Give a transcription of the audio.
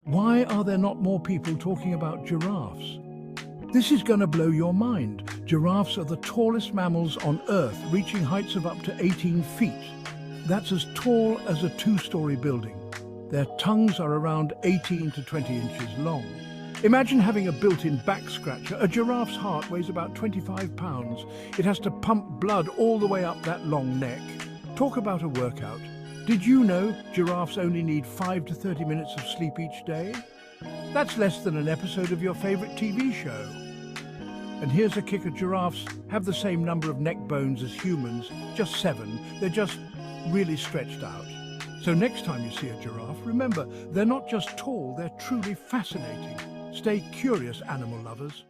Why are there not more people talking about giraffes? This is going to blow your mind. Giraffes are the tallest mammals on Earth, reaching heights of up to 18 feet. That's as tall as a two-story building. Their tongues are around 18 to 20 inches long. Imagine having a built-in back scratcher. A giraffe's heart weighs about 25 pounds. It has to pump blood all the way up that long neck. Talk about a workout. Did you know giraffes only need 5 to 30 minutes of sleep each day? That's less than an episode of your favorite TV show. And here's a kicker: giraffes have the same number of neck bones as humans, just 7. They're just really stretched out. So next time you see a giraffe, remember, they're not just tall, they're truly fascinating. Stay curious, animal lovers.